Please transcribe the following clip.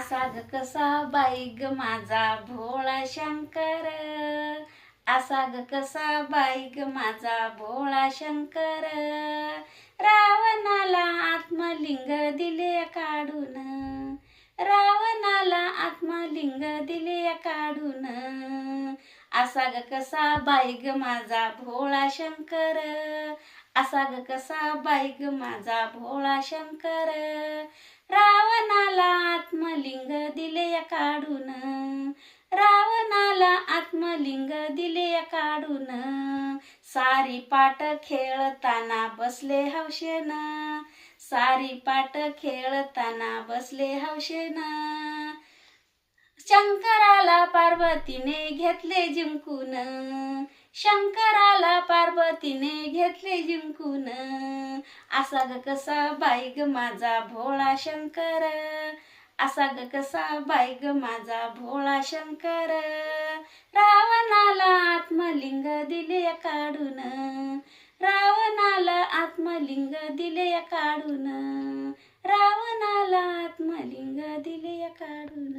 असा ग कसा बाई ग माझा भोळा शंकर, असा ग कसा बाई ग माझा भोळा शंकर. रावणाला आत्मलिंग दिले काढून, रावणाला आत्मलिंग दिले काढून. असा ग कसा बाई ग माझा भोळा शंकर, असा ग कसा बाई ग माझा भोळा शंकर. रावणाला आत्मलिंग दिले काढून, रावणाला आत्मलिंग दिले काढून. सारी पाट खेळताना बसले हौशेन, सारी पाट खेळताना बसले हौशेन. शंकराला पार्वतीने घेतले जिंकून, शंकराला पार्वतीने घेतले जिंकून. असा ग कसा बाई ग माझा भोळा शंकर, असा ग कसा बाई ग माझा भोळा शंकर. रावणाला आत्मलिंग दिले काढून, रावणाला आत्मलिंग दिले काढून, रावणाला आत्मलिंग दिले काढून.